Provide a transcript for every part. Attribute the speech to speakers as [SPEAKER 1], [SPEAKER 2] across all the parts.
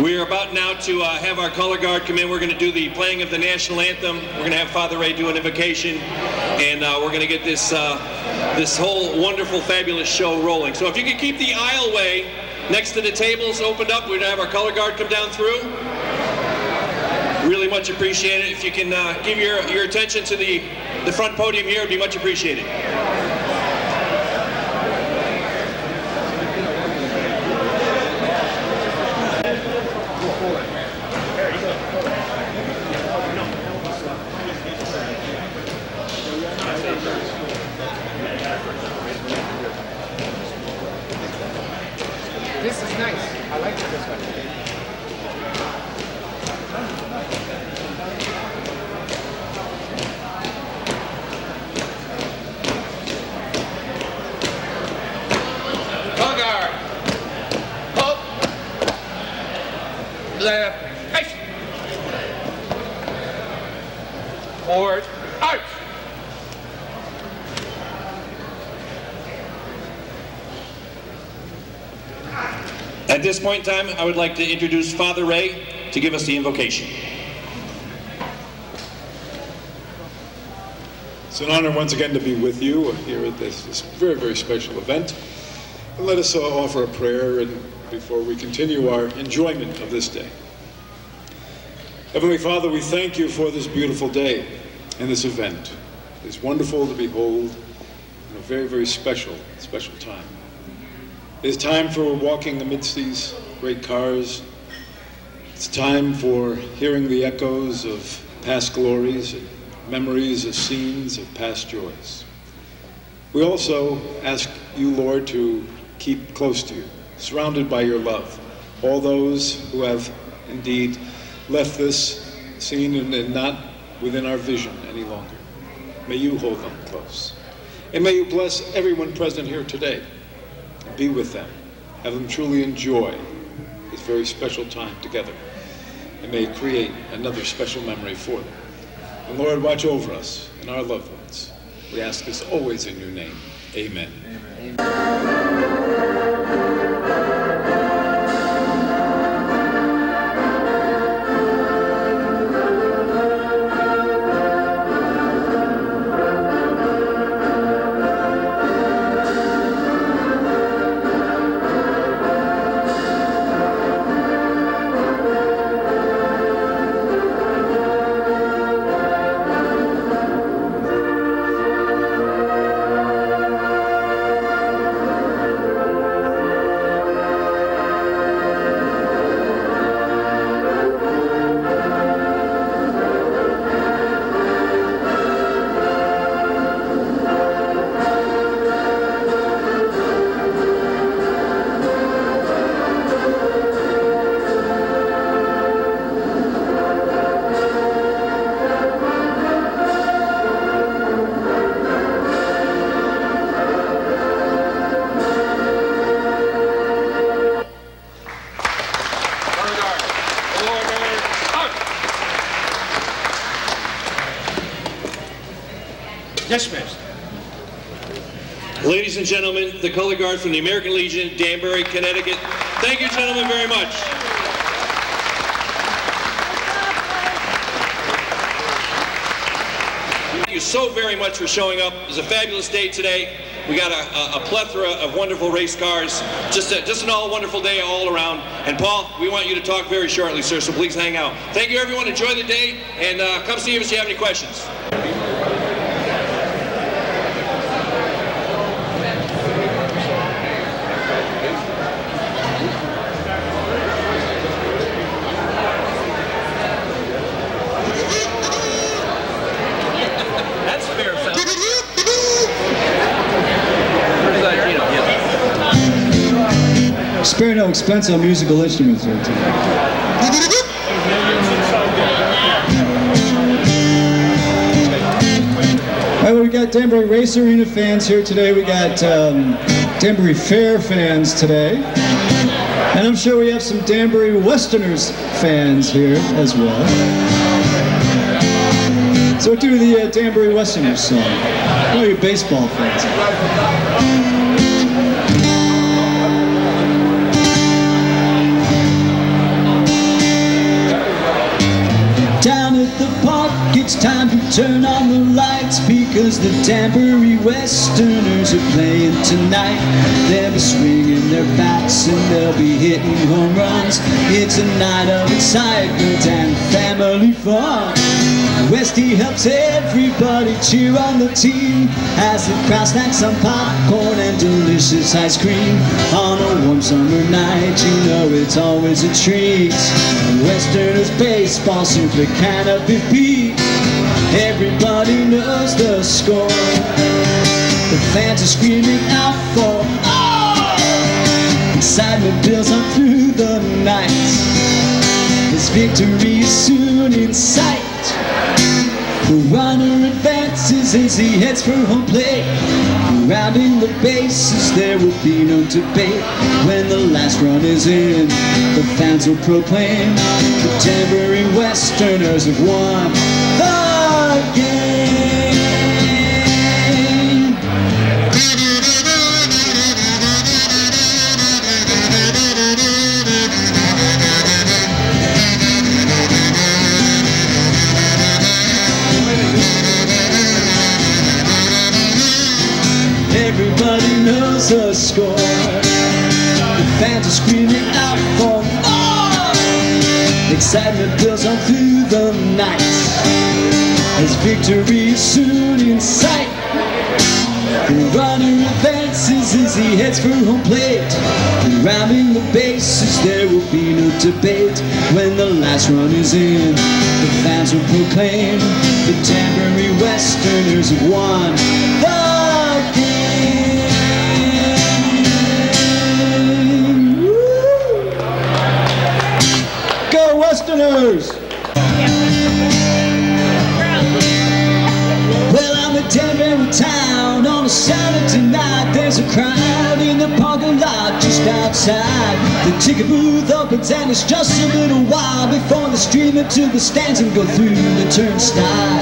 [SPEAKER 1] We're about now to have our color guard come in. We're going to do the playing of the national anthem. We're going to have Father Ray do an invocation, and we're going to get this this whole wonderful, fabulous show rolling. So if you could keep the aisleway next to the tables opened up, we're going to have our color guard come down through. Really much appreciated. If you can give your attention to the front podium here, it'd be much appreciated.
[SPEAKER 2] This is nice. I like this one. Color guard. Up. Left. Right. Forward. Out.
[SPEAKER 1] At this point in time, I would like to introduce Father Ray to give us the invocation.
[SPEAKER 3] It's an honor once again to be with you here at this very, very special event. And let us offer a prayer before we continue our enjoyment of this day. Heavenly Father, we thank you for this beautiful day and this event. It's wonderful to behold in a very, very special time. It's time for walking amidst these great cars. It's time for hearing the echoes of past glories and memories of scenes of past joys. We also ask you, Lord, to keep close to you, surrounded by your love, all those who have indeed left this scene and not within our vision any longer. May you hold them close. And may you bless everyone present here today. Be with them. Have them truly enjoy this very special time together. And may it create another special memory for them. And Lord, watch over us and our loved ones. We ask this always in your name. Amen. Amen.
[SPEAKER 2] Dismissed.
[SPEAKER 1] Ladies and gentlemen, the color guard from the American Legion, Danbury, Connecticut. Thank you, gentlemen, very much. Thank you so very much for showing up. It was a fabulous day today. We got a plethora of wonderful race cars. Just an all wonderful day all around. And Paul, we want you to talk very shortly, sir, so please hang out. Thank you, everyone. Enjoy the day, and come see us if you have any questions.
[SPEAKER 4] Spare no expense on musical instruments here today. All right, we got Danbury Race Arena fans here today. We got Danbury Fair fans today. And I'm sure we have some Danbury Westerners fans here as well. So do the Danbury Westerners song. All you baseball fans. turn on the lights because the Danbury Westerners are playing tonight. They'll be swinging their bats and they'll be hitting home runs. It's a night of excitement and family fun. Westy helps everybody cheer on the team as the crowd snacks some popcorn and delicious ice cream. On a warm summer night, you know it's always a treat. Westerners baseball simply cannot be beat. Everybody knows the score. The fans are screaming out for oh! Excitement builds on through the night. His victory is soon in sight. The runner advances as he heads for home plate. Rounding the bases, there will be no debate. When the last run is in, the fans will proclaim the Danbury Westerners have won the game. Everybody knows the score. The fans are screaming out for more. Excitement builds on through the night as victory is soon in sight. The runner advances as he heads for home plate. Rounding the bases, there will be no debate. When the last run is in, the fans will proclaim the Danbury Westerners have won the game. Woo! Go Westerners! Well, I'm in Danbury town on a Saturday night. There's a crowd in the parking lot just outside. The ticket booth opens and it's just a little while before they stream into the stands and go through the turnstile.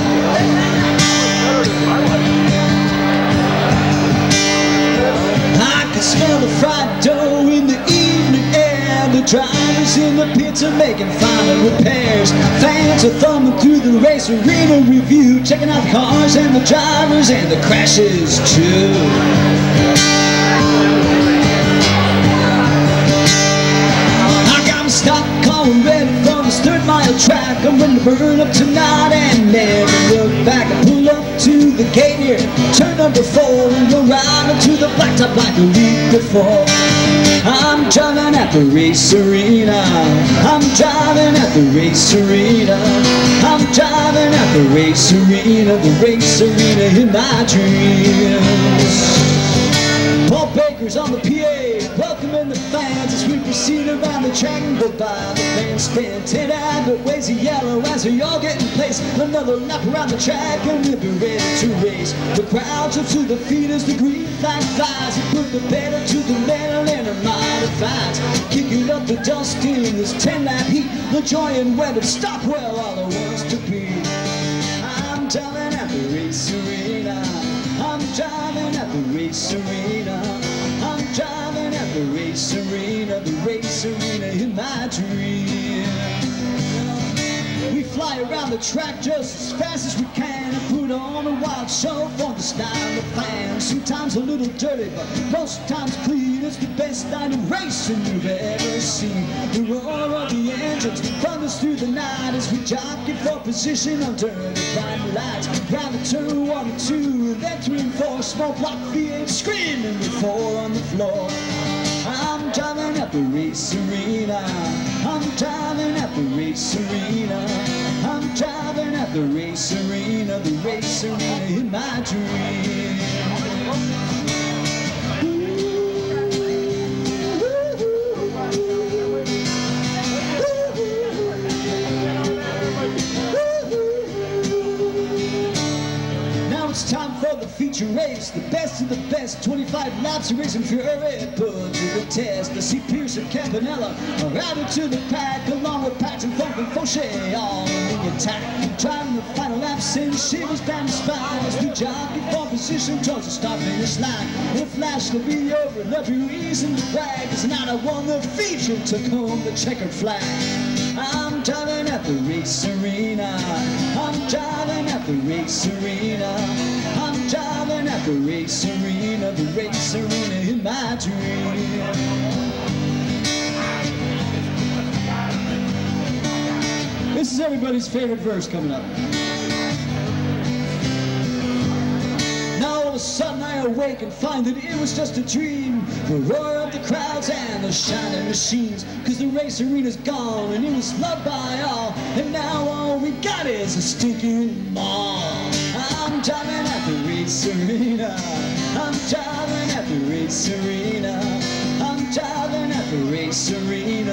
[SPEAKER 4] I can smell the fried dough in the evening air. The drivers in the pits are making final repairs. Fans are thumbing through the race arena review, checking out the cars and the drivers and the crashes too. I got my stock car ready for this 3rd-mile track. I'm ready to burn up tonight and never look back. I pull up to the gate here, turn number 4 and go right into the blacktop like a week before. I'm driving at the race arena. I'm driving at the race arena. I'm driving at the race arena. The race arena in my dreams. Paul Baker's on the PA, welcoming the fans as we proceed around the track and go by the bandstand. Ted Abbott waves a yellow as we all get in place. Another lap around the track and we'll be ready to race. The crowd jumps to the feet as the green flag flies. He put the pedal to the metal and her modifieds, kicking up the dust in this 10-lap heat. LaJoy and Webb and Stockwell are the ones to beat. I'm driving at the race arena. I'm driving at the race arena. I'm driving at the race arena. The race arena in my dream. We fly around the track just as fast as we can and put on a wild show for the style of fans. Sometimes a little dirty, but most times clean. It's the best night of racing you've ever seen. The roar of the engines thunders through the night as we jockey for position under the bright lights. Round the turn 1 and 2, and then 3 and 4. Small block V8 screaming with 4 on the floor. I'm driving at the race arena. I'm driving at the race arena. I'm driving at the race arena. The race arena in my dream. Now it's time for the feature race, the best of the best, 25 laps of racing Fury put to the test. The see Pierce and Campanella are added to the pack, along with Patton, Funk and Fauché, all in the attack. Driving the final lap, since she was down the spine, as we jockey for position towards the start finish line. The flash will be over, every reason to brag, cause now I won the feature, took home the checkered flag. I'm driving at the race arena, I'm driving at the race arena, I'm driving at the race arena in my dream. This is everybody's favorite verse coming up. Now all of a sudden I awake and find that it was just a dream. The roar of the crowds and the shining machines, cause the race arena's gone and it was loved by all, and now all we got is a stinking mall. I'm driving at the race arena, I'm driving at the race arena, I'm driving at the race arena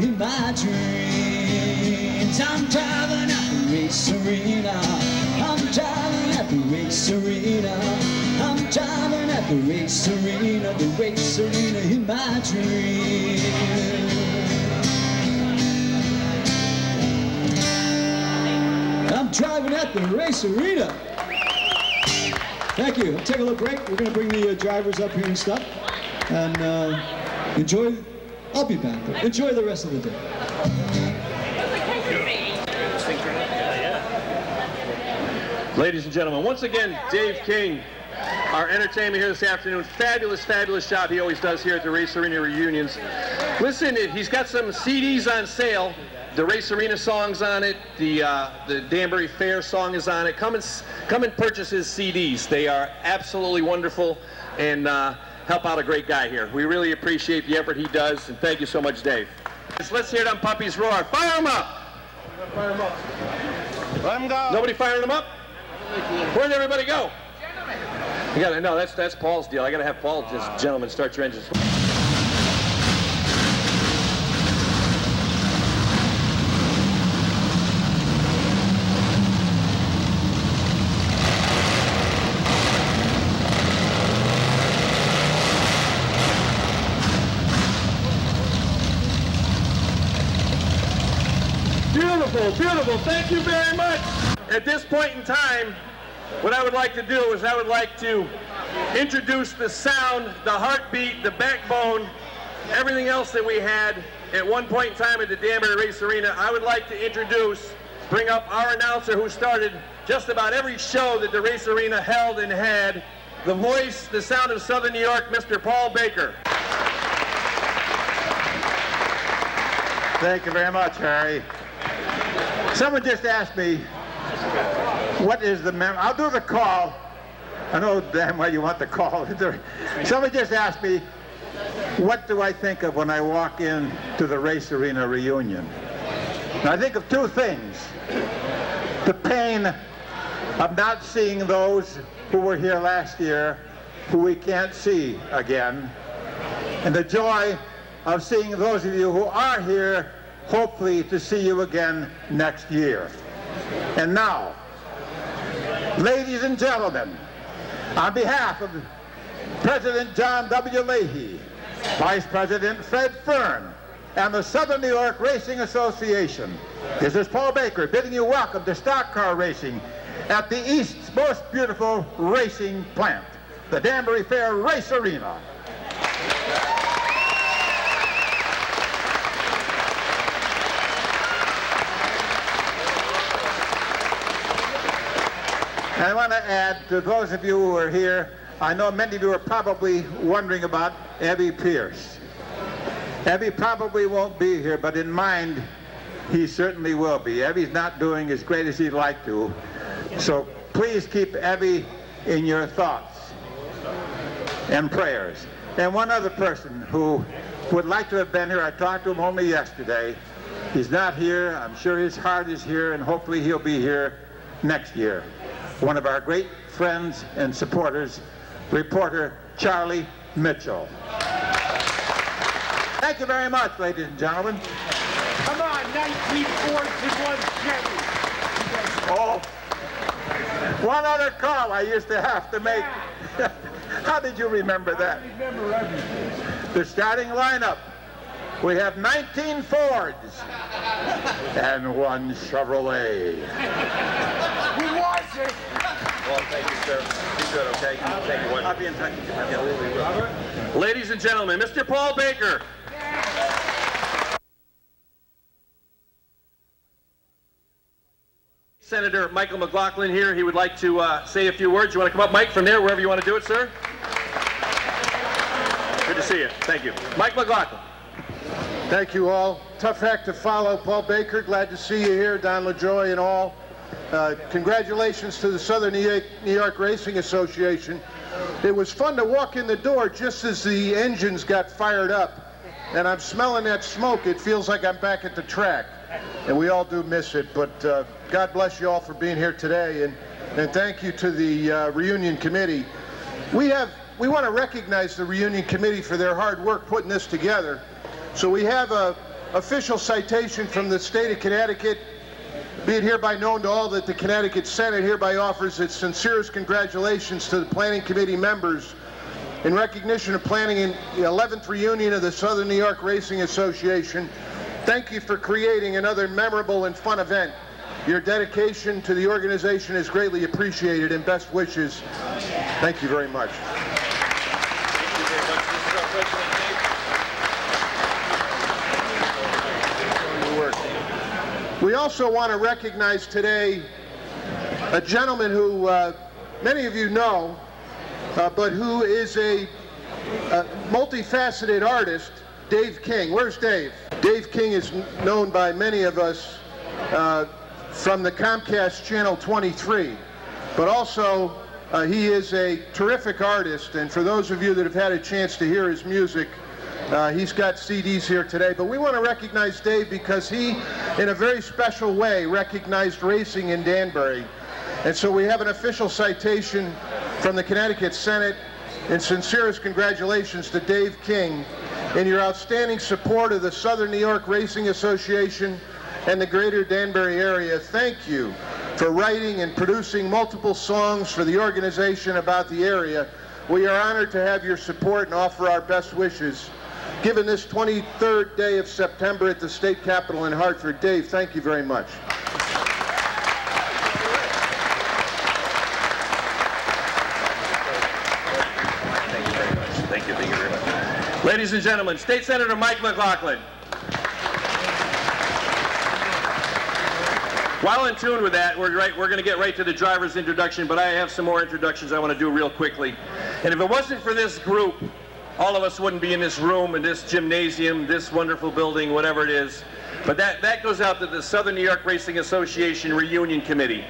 [SPEAKER 4] in my dreams. I'm driving at the race arena, I'm driving at the race arena, I'm driving at the race arena in my dreams. I'm driving at the race arena. Thank you. We'll take a little break. We're going to bring the drivers up here and stuff. And enjoy. I'll be back, but enjoy the rest of the day.
[SPEAKER 1] Ladies and gentlemen, once again, Dave King, our entertainment here this afternoon. Fabulous, fabulous job he always does here at the Race Arena reunions. Listen, he's got some CDs on sale. The Race Arena song's on it. The Danbury Fair song is on it. Come and purchase his CDs. They are absolutely wonderful and help out a great guy here. We really appreciate the effort he does, and thank you so much, Dave. Let's hear it on Puppy's Roar. Fire him up!
[SPEAKER 2] Fire him up. Let him go.
[SPEAKER 1] Nobody firing him up? Where'd everybody go? You gotta, no, that's Paul's deal. I gotta have Paul, just gentlemen, start your engines. Beautiful, beautiful. Thank you very much. At this point in time, what I would like to do is I would like to introduce the sound, the heartbeat, the backbone, everything else that we had at one point in time at the Danbury Race Arena. I would like to bring up our announcer who started just about every show that the Race Arena held and had, the voice, the sound of Southern New York, Mr. Paul Baker.
[SPEAKER 5] Thank you very much, Harry. Someone just asked me, what is the I'll do the call. I know damn well you want the call. Someone just asked me, what do I think of when I walk into the Race Arena reunion? And I think of two things. The pain of not seeing those who were here last year, who we can't see again, and the joy of seeing those of you who are here, hopefully to see you again next year. And now, ladies and gentlemen, on behalf of President John W. Leahy, Vice President Fred Fern, and the Southern New York Racing Association, this is Paul Baker bidding you welcome to stock car racing at the East's most beautiful racing plant, the Danbury Fair Race Arena. And I want to add to those of you who are here, I know many of you are probably wondering about Evie Pierce. Evie probably won't be here, but in mind, he certainly will be. Evie's not doing as great as he'd like to. So please keep Evie in your thoughts and prayers. And one other person who would like to have been here, I talked to him only yesterday. He's not here. I'm sure his heart is here, and hopefully he'll be here next year. One of our great friends and supporters, reporter Charlie Mitchell. Thank you very much, ladies and gentlemen.
[SPEAKER 2] Come on, 1941 Chevy.
[SPEAKER 5] Oh. One other call I used to have to make. How did you remember that?
[SPEAKER 2] I remember everything.
[SPEAKER 5] The starting lineup. We have 19 Fords and 1 Chevrolet.
[SPEAKER 2] We watched it.
[SPEAKER 1] Well, thank you, sir. Be good, okay? Thank you. I'll be in touch. Ladies and gentlemen, Mr. Paul Baker. Senator Michael McLaughlin here. He would like to say a few words. You want to come up, Mike, from there, wherever you want to do it, sir? Good to see you. Thank you. Mike McLaughlin.
[SPEAKER 2] Thank you all. Tough act to follow. Paul Baker, glad to see you here. Don LaJoy and all. Congratulations to the Southern New York Racing Association. It was fun to walk in the door just as the engines got fired up. And I'm smelling that smoke. It feels like I'm back at the track. And we all do miss it. But God bless you all for being here today. And thank you to the reunion committee. We want to recognize the reunion committee for their hard work putting this together. So we have an official citation from the state of Connecticut. Be it hereby known to all that the Connecticut Senate hereby offers its sincerest congratulations to the planning committee members in recognition of planning in the 11th reunion of the Southern New York Racing Association. Thank you for creating another memorable and fun event. Your dedication to the organization is greatly appreciated, and best wishes. Thank you very much.
[SPEAKER 1] Thank you very much. This is our president,
[SPEAKER 2] We also want to recognize today a gentleman who many of you know, but who is a multifaceted artist, Dave King. Where's Dave? Dave King is known by many of us from the Comcast Channel 23, but also he is a terrific artist, and for those of you that have had a chance to hear his music, he's got CDs here today. But we want to recognize Dave because he, in a very special way, recognized racing in Danbury. And so we have an official citation from the Connecticut Senate, and sincerest congratulations to Dave King in your outstanding support of the Southern New York Racing Association and the greater Danbury area. Thank you for writing and producing multiple songs for the organization about the area. We are honored to have your support and offer our best wishes. Given this 23rd day of September at the State Capitol in Hartford, Dave, thank you very much.
[SPEAKER 1] Thank you very much. Thank you very much. Ladies and gentlemen, State Senator Mike McLaughlin. While in tune with that, we're going to get right to the driver's introduction, but I have some more introductions I want to do real quickly. And if it wasn't for this group, all of us wouldn't be in this room, in this gymnasium, this wonderful building, whatever it is. But that goes out to the Southern New York Racing Association Reunion Committee.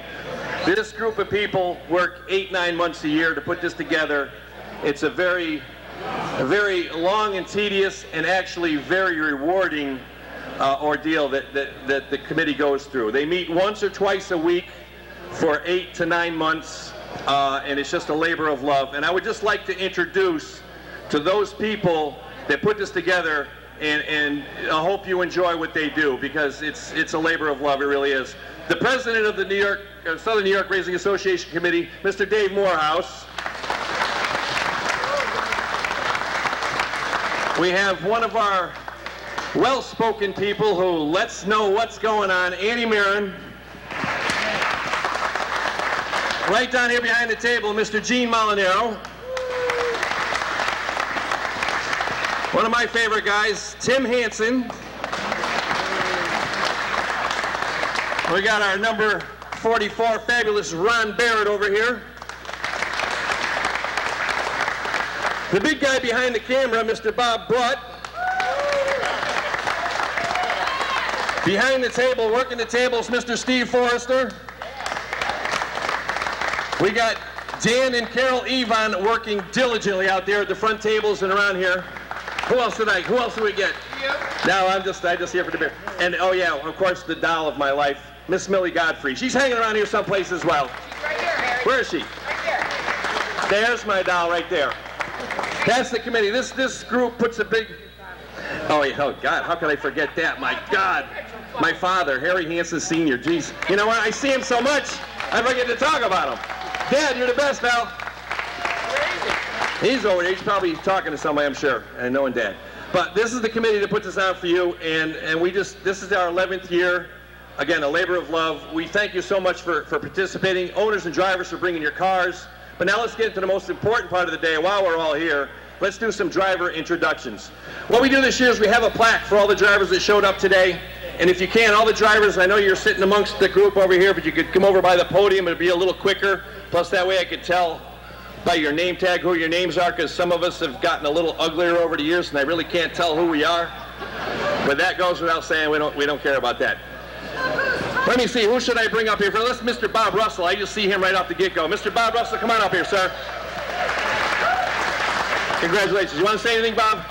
[SPEAKER 1] This group of people work 8-9 months a year to put this together. It's a very long and tedious and actually very rewarding ordeal that the committee goes through. They meet once or twice a week for 8 to 9 months, and it's just a labor of love. And I would just like to introduce to those people that put this together, and I hope you enjoy what they do, because it's a labor of love, it really is. The president of the Southern New York Racing Association Committee, Mr. Dave Morehouse. We have one of our well-spoken people who lets know what's going on, Annie Mirren. Right down here behind the table, Mr. Gene Molinaro. One of my favorite guys, Tim Hansen. We got our number 44 fabulous Ron Barrett over here. The big guy behind the camera, Mr. Bob Brutt. Behind the table, working the tables, Mr. Steve Forrester. We got Dan and Carol Evon working diligently out there at the front tables and around here. Who else did we get? No, I'm just here for the beer. And oh yeah, of course, the doll of my life, Miss Millie Godfrey. She's hanging around here someplace as well.
[SPEAKER 6] She's right here, Harry.
[SPEAKER 1] Where is she?
[SPEAKER 6] Right there.
[SPEAKER 1] There's my doll right there. That's the committee. This group puts a big. Oh yeah, oh God, how could I forget that? My God, my father, Harry Hansen Sr. Jeez, you know what? I see him so much, I forget to talk about him. Dad, you're the best, pal. He's over there. He's probably talking to somebody, I'm sure, and knowing Dad. But this is the committee that put this on for you, and this is our 11th year. Again, a labor of love. We thank you so much for participating. Owners and drivers for bringing your cars. But now let's get into the most important part of the day. While we're all here, let's do some driver introductions. What we do this year is we have a plaque for all the drivers that showed up today. And if you can, all the drivers, I know you're sitting amongst the group over here, but you could come over by the podium. It'd be a little quicker. Plus, that way I could tell by your name tag who your names are, because some of us have gotten a little uglier over the years, and I really can't tell who we are. But that goes without saying. We don't care about that. Let me see, who should I bring up here? Let's Mr. Bob Russell. I just see him right off the get-go. Mr. Bob Russell, come on up here, sir. Congratulations. You want to say anything, Bob?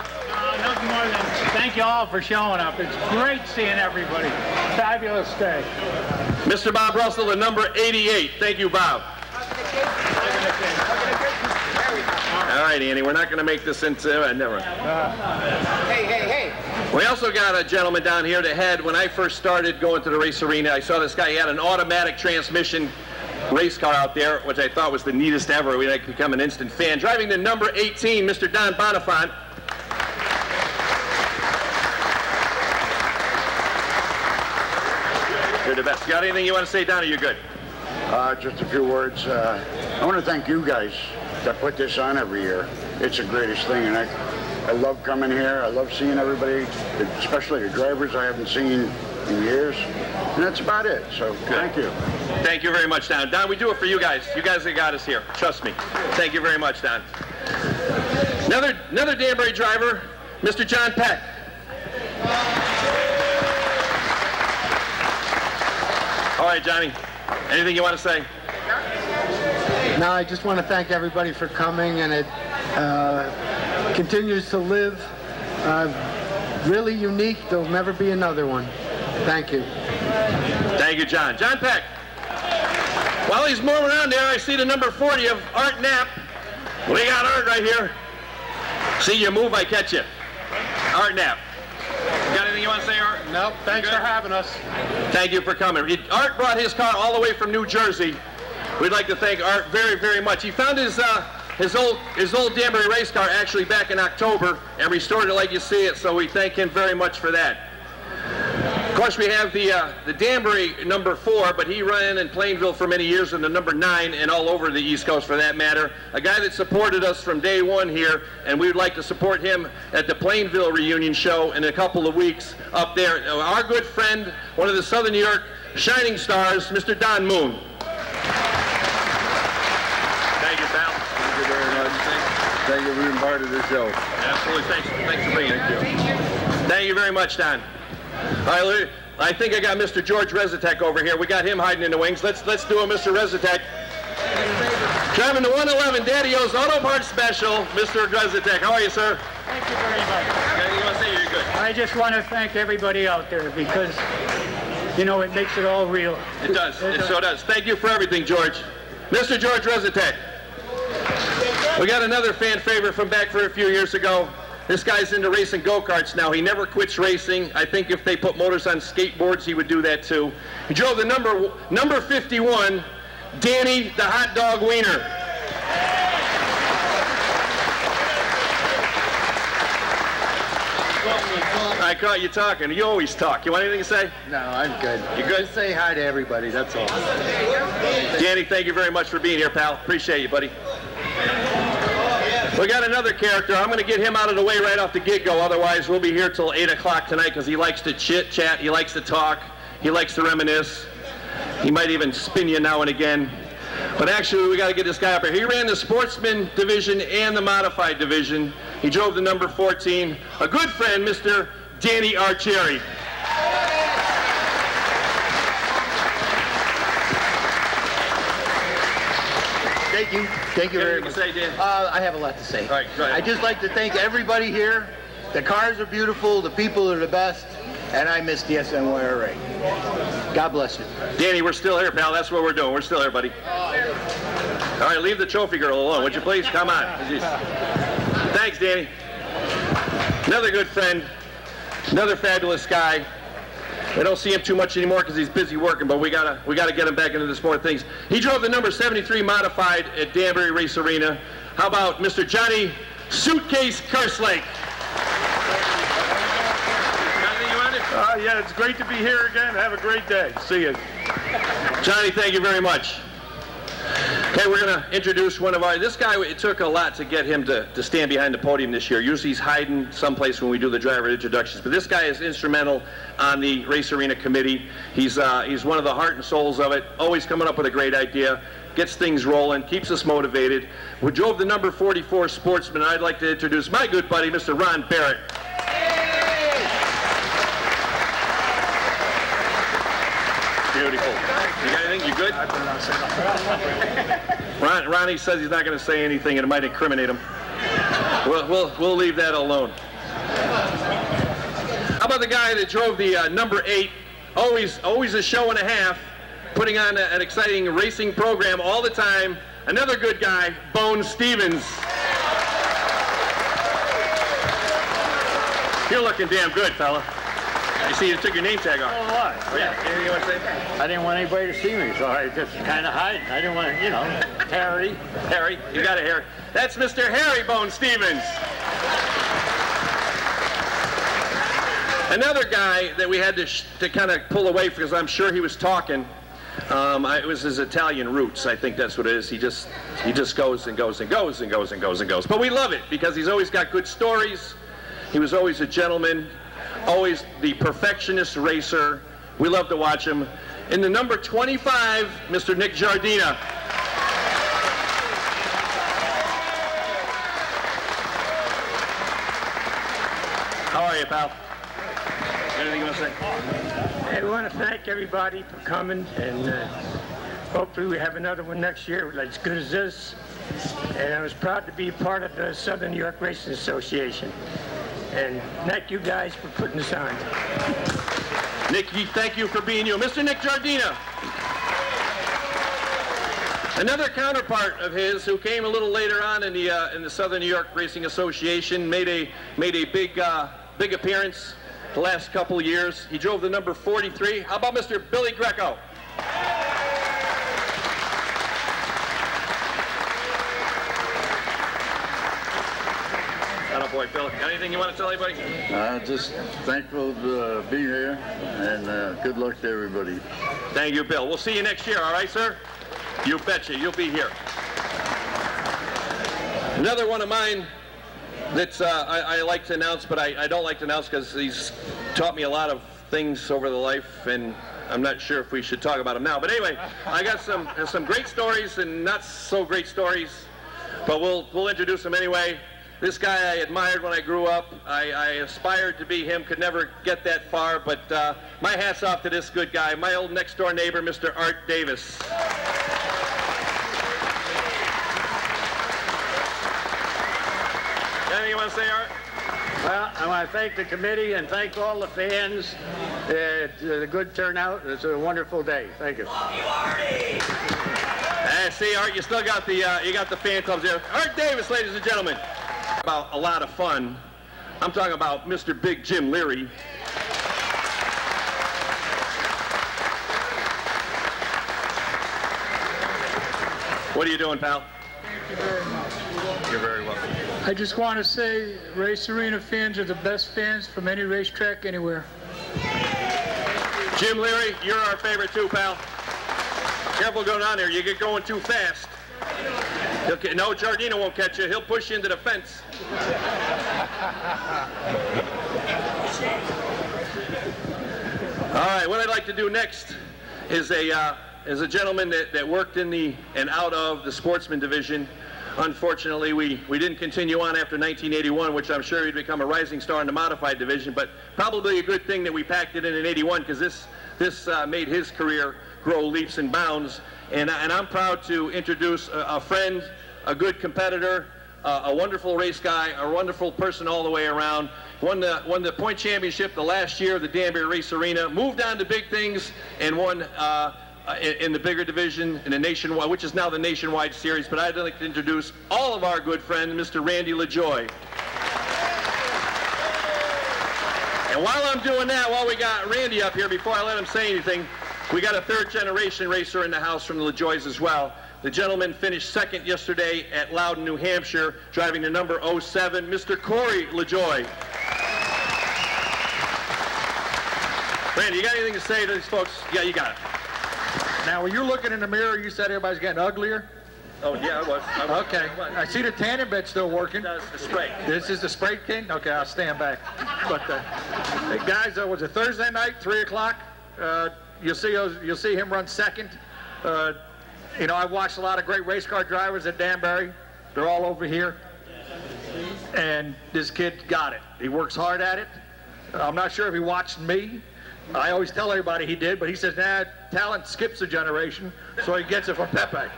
[SPEAKER 7] Nothing more than thank you all for showing up. It's great seeing everybody. Fabulous day.
[SPEAKER 1] Mr. Bob Russell, the number 88. Thank you, Bob. All right, Andy, we're not going to make this into... never.
[SPEAKER 6] Hey.
[SPEAKER 1] We also got a gentleman down here that had, when I first started going to the race arena, I saw this guy, he had an automatic transmission race car out there, which I thought was the neatest ever. We'd like become an instant fan. Driving the number 18, Mr. Don Bonifant. You're the best. You got anything you want to say, Don, or you're good?
[SPEAKER 8] Just a few words. I want to thank you guys that put this on every year. It's the greatest thing, and I love coming here. I love seeing everybody, especially the drivers I haven't seen in years. And that's about it. So thank you.
[SPEAKER 1] Thank you very much, Don. Don, we do it for you guys. You guys that got us here. Trust me. Thank you very much, Don. Another Danbury driver, Mr. John Peck. All right, Johnny. Anything you want to say?
[SPEAKER 9] No, I just want to thank everybody for coming, and it continues to live. Really unique. There'll never be another one. Thank you.
[SPEAKER 1] Thank you, John. John Peck. While he's moving around there, I see the number 40 of Art Knapp. We got Art right here. See you move, I catch you. Art Knapp. Got anything you want to say, Art?
[SPEAKER 9] Nope. Thanks for having us.
[SPEAKER 1] Thank you for coming. Art brought his car all the way from New Jersey. We'd like to thank Art very, very much. He found his old Danbury race car actually back in October and restored it like you see it, so we thank him very much for that. Of course, we have the Danbury number 4, but he ran in Plainville for many years, and the number 9 and all over the East Coast for that matter. A guy that supported us from day one here, and we would like to support him at the Plainville reunion show in a couple of weeks up there. Our good friend, one of the Southern New York shining stars, Mr. Don Moon. Thank you, pal.
[SPEAKER 10] Thank you very much. Thank you for being part of the show.
[SPEAKER 1] Absolutely. Thanks for being here. Thank you very much, Don. All right, I think I got Mr. George Rezatek over here. We got him hiding in the wings. Let's do a Mr. Rezatek. Driving the 111 Daddy-O's Auto Parts Special, Mr. Rezatek. How are you, sir?
[SPEAKER 7] Thank you very much.
[SPEAKER 1] You want to say you're good?
[SPEAKER 7] I just want to thank everybody out there because, you know, it makes it all real.
[SPEAKER 1] It does. It so does. Thank you for everything, George. Mr. George Rezatek. We got another fan favorite from back for a few years ago. This guy's into racing go-karts now. He never quits racing. I think if they put motors on skateboards, he would do that too. He drove the number 51, Danny the Hot Dog Wiener. I caught you talking. You always talk. You want anything to say?
[SPEAKER 9] No, I'm good.
[SPEAKER 1] You good?
[SPEAKER 9] Just say hi to everybody, that's all.
[SPEAKER 1] Danny, thank you very much for being here, pal. Appreciate you, buddy. We got another character. I'm going to get him out of the way right off the get-go. Otherwise, we'll be here till 8 o'clock tonight because he likes to chit-chat. He likes to talk. He likes to reminisce. He might even spin you now and again. But actually, we got to get this guy up here. He ran the sportsman division and the modified division. He drove the number 14. A good friend, Mr. Danny Arcieri.
[SPEAKER 9] Thank you. Thank you very much. I have a lot to say.
[SPEAKER 1] All right, go ahead.
[SPEAKER 9] I'd just like to thank everybody here. The cars are beautiful, the people are the best, and I miss the S.N.Y.R.A. God bless you.
[SPEAKER 1] Danny, we're still here, pal. That's what we're doing. We're still here, buddy. All right, leave the trophy girl alone, would you please? Come on. Thanks, Danny. Another good friend, another fabulous guy. We don't see him too much anymore because he's busy working, but we gotta get him back into the sport things. He drove the number 73 modified at Danbury Race Arena. How about Mr. Johnny Suitcase Kerslake?
[SPEAKER 11] Yeah, it's great to be here again. Have a great day. See you.
[SPEAKER 1] Johnny, thank you very much. Okay, we're going to introduce one of our, this guy, it took a lot to get him to stand behind the podium this year. Usually he's hiding someplace when we do the driver introductions, but this guy is instrumental on the Race Arena committee. He's one of the heart and souls of it, always coming up with a great idea, gets things rolling, keeps us motivated. We drove the number 44 Sportsman, and I'd like to introduce my good buddy, Mr. Ron Barrett. Beautiful. You got anything? You good? Ronnie says he's not going to say anything and it might incriminate him. We'll leave that alone. How about the guy that drove the number 8, always a show and a half, putting on an exciting racing program all the time. Another good guy, Bone Stevens. You're looking damn good, fella. I see you took your name tag off.
[SPEAKER 12] Oh, what?
[SPEAKER 1] Oh, yeah. Anything you want to say?
[SPEAKER 12] I didn't want anybody to see me, so I just kind of hide. I didn't want to, you know, Harry.
[SPEAKER 1] Harry, you got it, Harry. That's Mr. Harry Bone Stevens. Another guy that we had to kind of pull away because I'm sure he was talking. It was his Italian roots. I think that's what it is. He just goes and goes and goes and goes and goes and goes. But we love it because he's always got good stories. He was always a gentleman. Always the perfectionist racer. We love to watch him. In the number 25, Mr. Nick Giardina. How are you, pal? Anything you want to say?
[SPEAKER 13] I want to thank everybody for coming, and hopefully we have another one next year as good as this. And I was proud to be part of the Southern New York Racing Association. And thank you guys for putting this on.
[SPEAKER 1] Nick, thank you for being you. Mr. Nick Giardina. Another counterpart of his who came a little later on in the Southern New York Racing Association, made a big appearance the last couple of years. He drove the number 43. How about Mr. Billy Greco? Boy, Phil, got anything you want to tell anybody?
[SPEAKER 10] Just thankful to be here, and good luck to everybody.
[SPEAKER 1] Thank you, Bill. We'll see you next year, all right, sir? You betcha, you'll be here. Another one of mine that's I like to announce, but I don't like to announce because he's taught me a lot of things over the life, and I'm not sure if we should talk about him now. But anyway, I got some great stories and not so great stories, but we'll introduce him anyway. This guy I admired when I grew up. I aspired to be him, could never get that far, but my hat's off to this good guy, my old next-door neighbor, Mr. Art Davis. Anything you want to say, Art?
[SPEAKER 13] Well, I want to thank the committee and thank all the fans. It's a good turnout. It's a wonderful day. Thank you.
[SPEAKER 1] See, Art, you still got the fan clubs there. Art Davis, ladies and gentlemen. About a lot of fun. I'm talking about Mr. Big Jim Leary. What are you doing, pal?
[SPEAKER 14] Thank you very much.
[SPEAKER 1] You're very welcome.
[SPEAKER 14] I just want to say Race Arena fans are the best fans from any racetrack anywhere.
[SPEAKER 1] Jim Leary, you're our favorite too, pal. Careful going on there. You get going too fast. No, Giardina won't catch you. He'll push you into the fence. All right, what I'd like to do next is a gentleman that worked in and out of the sportsman division. Unfortunately, we didn't continue on after 1981, which I'm sure he'd become a rising star in the modified division, but probably a good thing that we packed it in 81 because this made his career grow leaps and bounds. And I'm proud to introduce a friend, a good competitor, a wonderful race guy, a wonderful person all the way around. Won the point championship the last year of the Danbury Race Arena, moved on to big things, and won in the bigger division in the nationwide, which is now the nationwide series. But I'd like to introduce all of our good friends, Mr. Randy LaJoy. And while I'm doing that, while we got Randy up here, before I let him say anything, we got a third-generation racer in the house from the LaJoys as well. The gentleman finished second yesterday at Loudon, New Hampshire, driving the number 07, Mr. Corey LaJoy. Randy, you got anything to say to these folks? Yeah, you got it.
[SPEAKER 15] Now, when you're looking in the mirror, you said everybody's getting uglier?
[SPEAKER 1] Oh, yeah, I was.
[SPEAKER 15] Okay. I see the tanning bed still working.
[SPEAKER 1] That's the spray.
[SPEAKER 15] This is the spray king? Okay, I'll stand back. But, hey, guys, was it Thursday night, 3 o'clock? You'll see him run second. You know, I've watched a lot of great race car drivers at Danbury. They're all over here. And this kid got it. He works hard at it. I'm not sure if he watched me. I always tell everybody he did, but he says, nah, talent skips a generation, so he gets it from Pepe.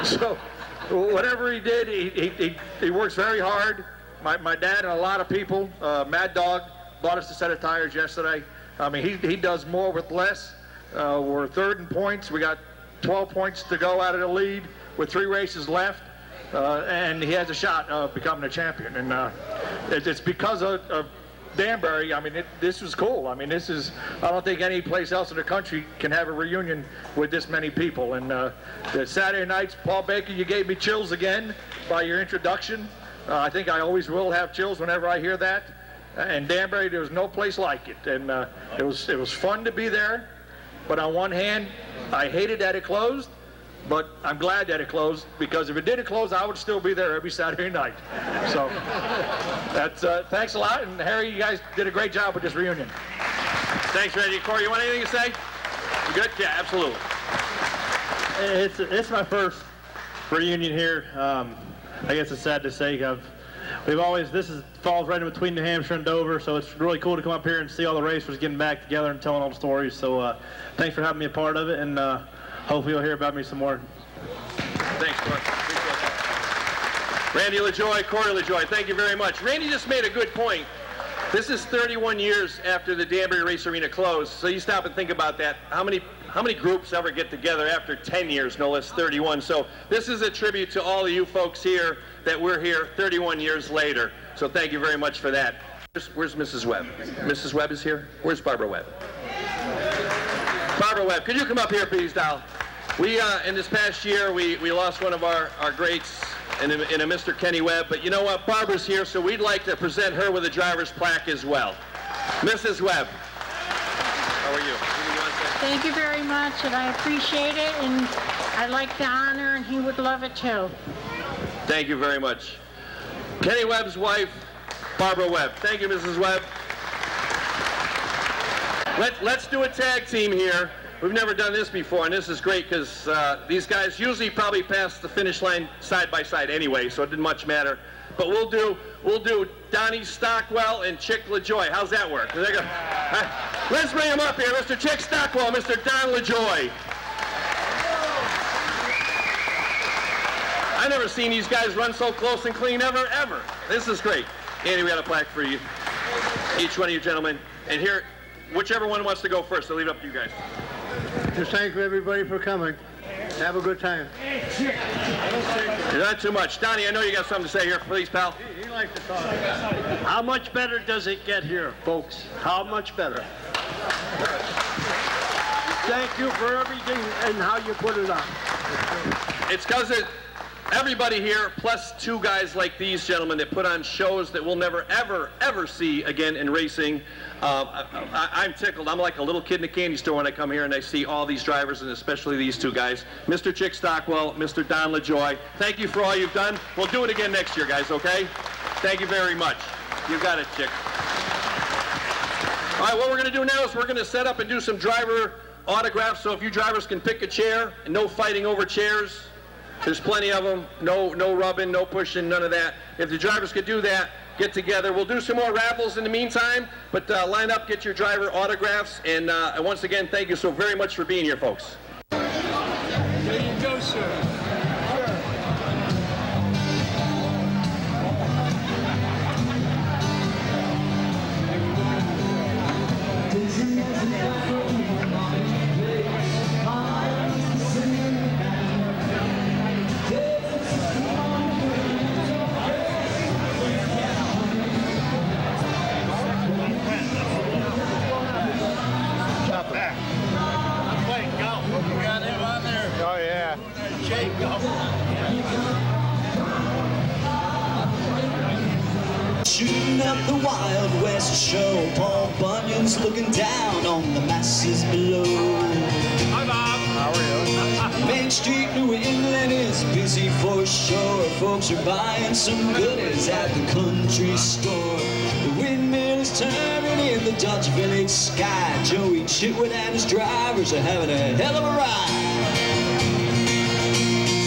[SPEAKER 15] So whatever he did, he works very hard. My dad and a lot of people, Mad Dog, bought us a set of tires yesterday. I mean, he does more with less. We're third in points. We got 12 points to go out of the lead with 3 races left. And he has a shot of becoming a champion. And it's because of Danbury. I mean, this was cool. I mean, I don't think any place else in the country can have a reunion with this many people. And the Saturday nights, Paul Baker, you gave me chills again by your introduction. I think I always will have chills whenever I hear that. And Danbury, there was no place like it. And it was fun to be there. But on one hand, I hated that it closed. But I'm glad that it closed, because if it didn't close, I would still be there every Saturday night. So that's thanks a lot, and Harry, you guys did a great job with this reunion.
[SPEAKER 1] Thanks, Randy. Corey, you want anything to say? You good? Yeah, absolutely.
[SPEAKER 16] It's my first reunion here. I guess it's sad to say. This falls right in between New Hampshire and Dover, so it's really cool to come up here and see all the racers getting back together and telling all the stories. So thanks for having me a part of it, and hopefully you'll hear about me some more.
[SPEAKER 1] Thanks, Corey. Appreciate that. Randy LaJoy, Corey LaJoy, thank you very much. Randy just made a good point. This is 31 years after the Danbury Race Arena closed, so you stop and think about that. How many groups ever get together after 10 years, no less 31? So this is a tribute to all of you folks here that we're here 31 years later. So thank you very much for that. Where's Mrs. Webb? Mrs. Webb is here? Where's Barbara Webb? Barbara Webb, could you come up here, please, Dal? We, in this past year, we lost one of our greats in a Mr. Kenny Webb, but you know what? Barbara's here, so we'd like to present her with a driver's plaque as well. Mrs. Webb, how are you?
[SPEAKER 17] Thank you very much, and I appreciate it, and I'd like the honor, and he would love it too.
[SPEAKER 1] Thank you very much. Kenny Webb's wife, Barbara Webb. Thank you, Mrs. Webb. Let's do a tag team here. We've never done this before, and this is great because these guys usually probably pass the finish line side by side anyway, so it didn't much matter. But we'll do Donnie Stockwell and Chick LaJoy. How's that work? Let's bring them up here, Mr. Chick Stockwell, Mr. Don LaJoy. I've never seen these guys run so close and clean ever. This is great. Andy, we got a plaque for you, each one of you gentlemen. And here, whichever one wants to go first, I'll leave it up to you guys.
[SPEAKER 18] Just thank everybody for coming. Have a good time.
[SPEAKER 1] Not too much. Donnie, I know you got something to say here. Please, pal.
[SPEAKER 18] He likes to talk. How much better does it get here, folks? How much better? Thank you for everything and how you put it on.
[SPEAKER 1] It's because everybody here, plus 2 guys like these gentlemen that put on shows that we'll never, ever see again in racing. I'm tickled. I'm like a little kid in a candy store when I come here and I see all these drivers, and especially these 2 guys. Mr. Chick Stockwell, Mr. Don LaJoy, thank you for all you've done. We'll do it again next year, guys, okay? Thank you very much. You got it, Chick. All right, what we're going to do now is we're going to set up and do some driver autographs, so if you drivers can pick a chair, and no fighting over chairs. There's plenty of them. No rubbing, no pushing, none of that. If the drivers could do that, get together. We'll do some more raffles in the meantime, but line up, get your driver autographs, and once again, thank you so very much for being here, folks.
[SPEAKER 14] There you go, sir.
[SPEAKER 19] has to show. Paul Bunyan's looking down on the masses below.
[SPEAKER 11] Hi, Bob. How are you?
[SPEAKER 19] Main Street, New England is busy for sure. Folks are buying some goodies at the country store. The windmill is turning in the Dutch Village sky. Joey Chitwood and his drivers are having a hell of a ride.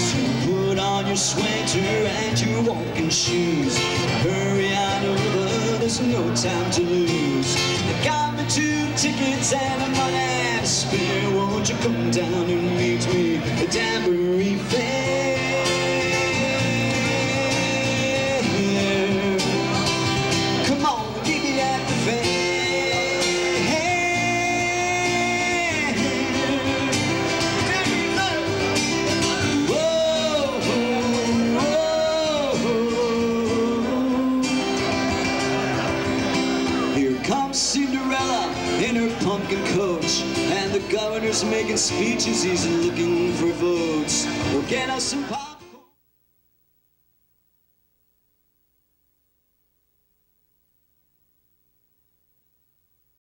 [SPEAKER 19] So put on your sweater and your walking shoes. Hurry on over, there's no time to lose. They got me 2 tickets and a money to spare. Won't you come down and meet me at Danbury Fair? Come on, meet me at the fair. Whoa, whoa, whoa. Here comes Cinderella in her pumpkin coach, and the governor's making speeches, he's looking for votes. We'll get us some pop.